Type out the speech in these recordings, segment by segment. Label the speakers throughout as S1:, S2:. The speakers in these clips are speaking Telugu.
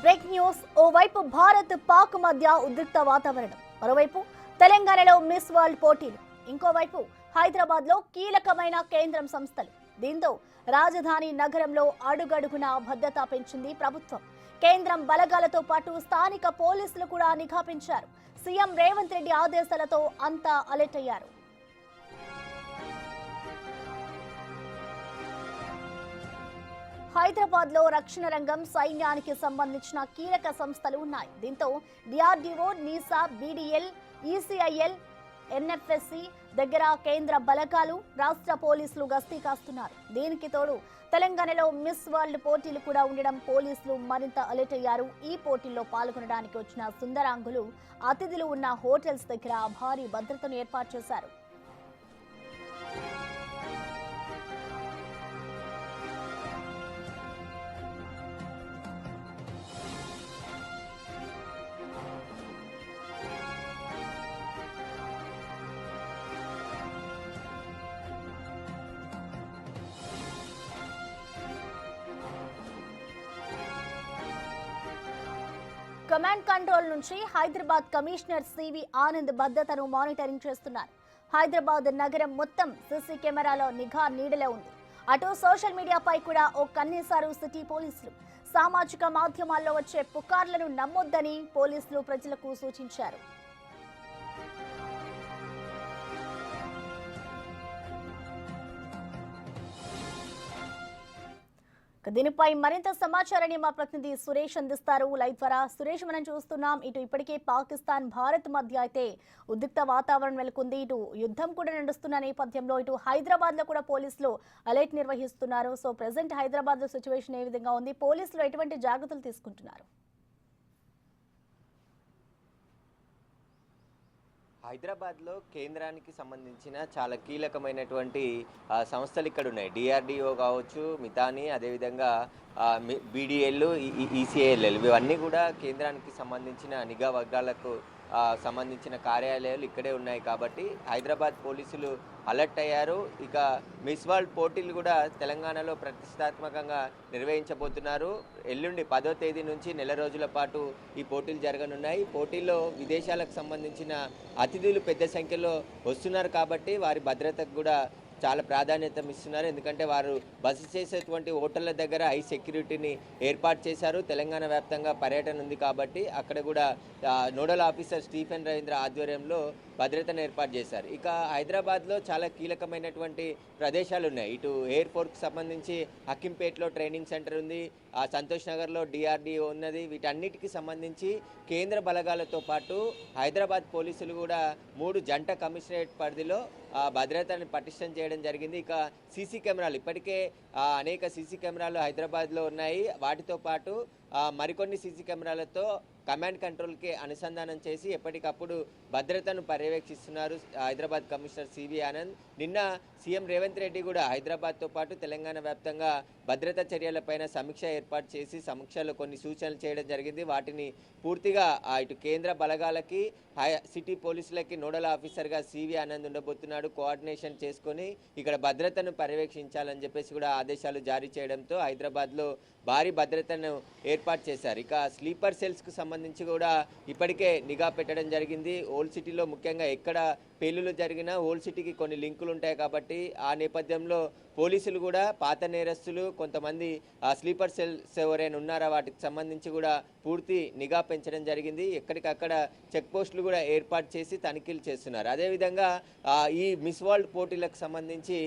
S1: Break news. ఓవైపు భారత్ పాక్ మధ్య ఉద్రిక్త వాతావరణం, మరోవైపు తెలంగాణలో మిస్ వరల్డ్ పోటీలు, ఇంకోవైపు హైదరాబాద్ లో కీలకమైన కేంద్రం సంస్థలు. దీంతో రాజధాని నగరంలో అడుగడుగునా భద్రత పెంచింది ప్రభుత్వం. కేంద్రం బలగాలతో పాటు స్థానిక పోలీసులు కూడా నిఘా పెంచారు. సీఎం రేవంత్ రెడ్డి ఆదేశాలతో అంతా అలర్ట్ అయ్యారు. హైదరాబాద్ లో రక్షణ రంగం, సైన్యానికి సంబంధించిన కీలక సంస్థలు ఉన్నాయి. దీంతో డిఆర్డీఓ, నీసా, బీడీఎల్, ఈసీఐఎల్, ఎన్ఎఫ్ఎస్సి దగ్గర కేంద్ర బలగాలు, రాష్ట్ర పోలీసులు గస్తీ కాస్తున్నారు. దీనికి తోడు తెలంగాణలో మిస్ వరల్డ్ పోటీలు కూడా ఉండడం పోలీసులు మరింత అలర్ట్ అయ్యారు. ఈ పోటీల్లో పాల్గొనడానికి వచ్చిన సుందరాంగులు అతిథులు ఉన్న హోటల్స్ దగ్గర భారీ భద్రతను ఏర్పాటు చేశారు. కమాండ్ కంట్రోల్ నుంచి హైదరాబాద్ కమిషనర్ సివి ఆనంద్ భద్రతను మానిటరింగ్ చేస్తున్నారు. హైదరాబాద్ నగరం మొత్తం సీసీ కెమెరాలో నిఘా నీడలో ఉంది. అటు సోషల్ మీడియాపై కూడా ఓ కన్నేశారు సిటీ పోలీసులు. సామాజిక మాధ్యమాల్లో వచ్చే పుకార్లను నమ్మొద్దని పోలీసులు ప్రజలకు సూచించారు. దీనిపై మరింత సమాచారాన్ని మా ప్రతినిధి సురేష్ అందిస్తారు లైవ్ ద్వారా. సురేష్, మనం చూస్తున్నాం ఇటు ఇప్పటికే పాకిస్తాన్, భారత్ మధ్య అయితే ఉద్రిక్త వాతావరణం నెలకొంది. ఇటు యుద్ధం కూడా నడుస్తున్న నేపథ్యంలో ఇటు హైదరాబాద్ లో కూడా పోలీసులు అలర్ట్ నిర్వహిస్తున్నారు. సో ప్రెసెంట్ హైదరాబాద్ లో సిచ్యువేషన్ ఏ విధంగా ఉంది? పోలీసులు ఎటువంటి జాగ్రత్తలు తీసుకుంటున్నారు?
S2: హైదరాబాద్లో కేంద్రానికి సంబంధించిన చాలా కీలకమైనటువంటి సంస్థలు ఇక్కడ ఉన్నాయి. డిఆర్డిఓ కావచ్చు, మితాని, అదేవిధంగా బీడీఎల్, ఈసీఐఎల్, ఇవన్నీ కూడా కేంద్రానికి సంబంధించిన నిఘా వర్గాలకు సంబంధించిన కార్యాలయాలు ఇక్కడే ఉన్నాయి. కాబట్టి హైదరాబాద్ పోలీసులు అలర్ట్ అయ్యారు. ఇక మిస్ వరల్డ్ పోటీలు కూడా తెలంగాణలో ప్రతిష్టాత్మకంగా నిర్వహించబోతున్నారు. ఎల్లుండి 10వ తేదీ నుంచి నెల రోజుల పాటు ఈ పోటీలు జరగనున్నాయి. పోటీల్లో విదేశాలకు సంబంధించిన అతిథులు పెద్ద సంఖ్యలో వస్తున్నారు కాబట్టి వారి భద్రతకు కూడా చాలా ప్రాధాన్యత ఇస్తున్నారు. ఎందుకంటే వారు బస చేసేటువంటి హోటళ్ల దగ్గర హై సెక్యూరిటీని ఏర్పాటు చేశారు. తెలంగాణ వ్యాప్తంగా పర్యటన ఉంది కాబట్టి అక్కడ కూడా నోడల్ ఆఫీసర్ స్టీఫెన్ రవీంద్ర ఆధ్వర్యంలో భద్రతను ఏర్పాటు చేశారు. ఇక హైదరాబాద్లో చాలా కీలకమైనటువంటి ప్రదేశాలు ఉన్నాయి. ఇటు ఎయిర్పోర్ట్కి సంబంధించి హకింపేట్లో ట్రైనింగ్ సెంటర్ ఉంది, సంతోష్ నగర్లో డిఆర్డీఓ ఉన్నది. వీటన్నిటికీ సంబంధించి కేంద్ర బలగాలతో పాటు హైదరాబాద్ పోలీసులు కూడా 3 జంట కమిషనరేట్ పరిధిలో భద్రతను పటిష్టం చేయడం జరిగింది. ఇక సీసీ కెమెరాలు ఇప్పటికే అనేక సీసీ కెమెరాలు హైదరాబాద్లో ఉన్నాయి. వాటితో పాటు మరికొన్ని సీసీ కెమెరాలతో కమాండ్ కంట్రోల్కి అనుసంధానం చేసి ఎప్పటికప్పుడు భద్రతను పర్యవేక్షిస్తున్నారు హైదరాబాద్ కమిషనర్ సివి ఆనంద్. నిన్న సీఎం రేవంత్ రెడ్డి కూడా హైదరాబాద్తో పాటు తెలంగాణ వ్యాప్తంగా భద్రతా చర్యలపైన సమీక్ష ఏర్పాటు చేసి సమీక్షలో కొన్ని సూచనలు చేయడం జరిగింది. వాటిని పూర్తిగా ఇటు కేంద్ర బలగాలకి, సిటీ పోలీసులకి నోడల్ ఆఫీసర్గా సివి ఆనంద్ ఉండబోతున్నాడు. కోఆర్డినేషన్ చేసుకొని ఇక్కడ భద్రతను పర్యవేక్షించాలని చెప్పేసి కూడా ఆదేశాలు జారీ చేయడంతో హైదరాబాద్లో భారీ భద్రతను ఏర్పాటు చేశారు. ఇక స్లీపర్ సెల్స్కు సంబంధించి కూడా ఇప్పటికే నిఘా పెట్టడం జరిగింది. ఓల్డ్ సిటీలో ముఖ్యంగా ఎక్కడ పేలులు జరిగినా ఓల్డ్ సిటీకి కొన్ని లింకులు ఉంటాయి కాబట్టి ఆ నేపథ్యంలో పోలీసులు కూడా పాత నేరస్తులు, కొంతమంది స్లీపర్ సెల్స్ ఎవరైనా ఉన్నారా వాటికి సంబంధించి కూడా పూర్తి నిఘా పెంచడం జరిగింది. ఎక్కడికక్కడ చెక్ పోస్టులు కూడా ఏర్పాటు చేసి తనిఖీలు చేస్తున్నారు. అదేవిధంగా ఈ మిస్ వరల్డ్ పోటీలకు సంబంధించి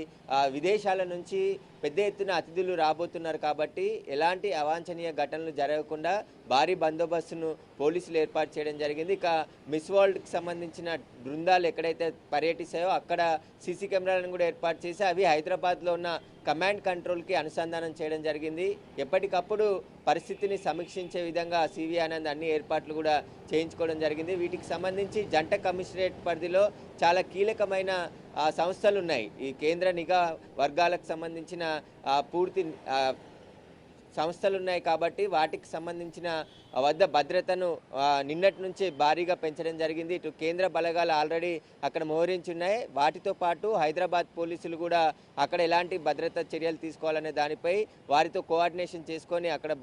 S2: విదేశాల నుంచి పెద్ద ఎత్తున అతిథులు రాబోతున్నారు కాబట్టి ఎలాంటి అవాంఛనీయ ఘటనలు జరగకుండా భారీ బందోబస్తును పోలీసులు ఏర్పాటు చేయడం జరిగింది. ఇక మిస్ వరల్డ్కి సంబంధించిన బృందాలు ఎక్కడైతే పర్యటిస్తాయో అక్కడ సీసీ కెమెరాలను కూడా ఏర్పాటు చేసి అవి హైదరాబాద్లో ఉన్న కమాండ్ కంట్రోల్కి అనుసంధానం చేయడం జరిగింది. ఎప్పటికప్పుడు పరిస్థితిని సమీక్షించే విధంగా సివి ఆనంద్ అన్ని ఏర్పాట్లు కూడా చేయించుకోవడం జరిగింది. వీటికి సంబంధించి జంట కమిషనరేట్ పరిధిలో చాలా కీలకమైన సంస్థలు ఉన్నాయి. ఈ కేంద్ర నిఘా వర్గాలకు సంబంధించిన పూర్తి సంస్థలు ఉన్నాయి కాబట్టి వాటికి సంబంధించిన వద్ద భద్రతను నిన్నటి నుంచి భారీగా పెంచడం జరిగింది. ఇటు కేంద్ర బలగాలు ఆల్రెడీ అక్కడ మోహరించి ఉన్నాయి. వాటితో పాటు హైదరాబాద్ పోలీసులు కూడా అక్కడ ఎలాంటి భద్రతా చర్యలు తీసుకోవాలనే దానిపై వారితో కోఆర్డినేషన్ చేసుకొని అక్కడ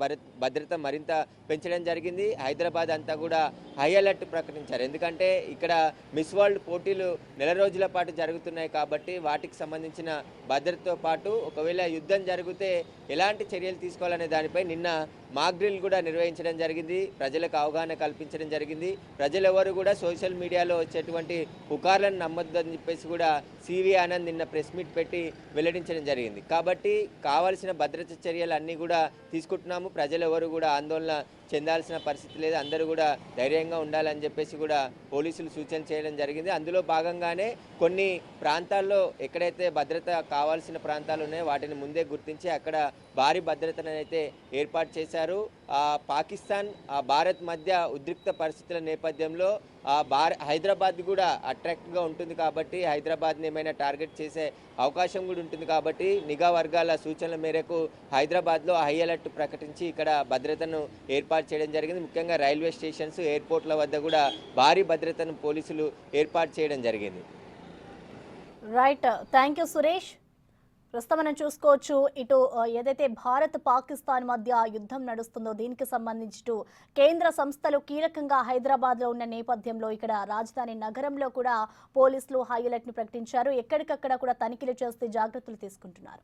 S2: భద్రత మరింత పెంచడం జరిగింది. హైదరాబాద్ అంతా కూడా హై అలర్ట్ ప్రకటించారు. ఎందుకంటే ఇక్కడ మిస్ వరల్డ్ పోటీలు నెల రోజుల పాటు జరుగుతున్నాయి కాబట్టి వాటికి సంబంధించిన భద్రతతో పాటు ఒకవేళ యుద్ధం జరిగితే ఎలాంటి చర్యలు తీసుకోవాలనే దానిపై నిన్న మాక్ డ్రిల్ కూడా నిర్వహించడం జరిగింది. ప్రజలకు అవగాహన కల్పించడం జరిగింది. ప్రజలెవరు కూడా సోషల్ మీడియాలో వచ్చేటువంటి పుకార్లను నమ్మొద్దని చెప్పేసి కూడా సివి ఆనంద్ నిన్న ప్రెస్ మీట్ పెట్టి వెల్లడించడం జరిగింది. కాబట్టి కావాల్సిన భద్రతా చర్యలు అన్నీ కూడా తీసుకుంటున్నాము. ప్రజలెవరు కూడా ఆందోళన చెందాల్సిన పరిస్థితి లేదు. అందరూ కూడా ధైర్యంగా ఉండాలని చెప్పేసి కూడా పోలీసులు సూచన చేయడం జరిగింది. అందులో భాగంగానే కొన్ని ప్రాంతాల్లో ఎక్కడైతే భద్రత కావాల్సిన ప్రాంతాలు ఉన్నాయో వాటిని ముందే గుర్తించి అక్కడ భారీ భద్రతను అయితే ఏర్పాటు చేశారు. పాకిస్తాన్ భారత్ మధ్య ఉద్రిక్త పరిస్థితుల నేపథ్యంలో హైదరాబాద్ కూడా అట్రాక్ట్గా ఉంటుంది కాబట్టి హైదరాబాద్ని ఏమైనా టార్గెట్ చేసే అవకాశం కూడా ఉంటుంది కాబట్టి నిఘా వర్గాల సూచనల మేరకు హైదరాబాద్లో హై అలర్ట్ ప్రకటించి ఇక్కడ భద్రతను ఏర్పాటు చేయడం జరిగింది. ముఖ్యంగా రైల్వే స్టేషన్స్, ఎయిర్పోర్ట్ల వద్ద కూడా భారీ భద్రతను పోలీసులు ఏర్పాటు చేయడం జరిగింది.
S1: Right, thank you Suresh. ప్రస్తుతం మనం చూసుకోవచ్చు ఇటు ఏదైతే భారత్ పాకిస్తాన్ మధ్య యుద్ధం నడుస్తుందో దీనికి సంబంధించి కేంద్ర సంస్థలు కీలకంగా హైదరాబాద్లో ఉన్న నేపథ్యంలో ఇక్కడ రాజధాని నగరంలో కూడా పోలీసులు హై అలర్ట్ ని ప్రకటించారు. ఎక్కడికక్కడ కూడా తనిఖీలు చేస్తే జాగ్రత్తలు తీసుకుంటున్నారు.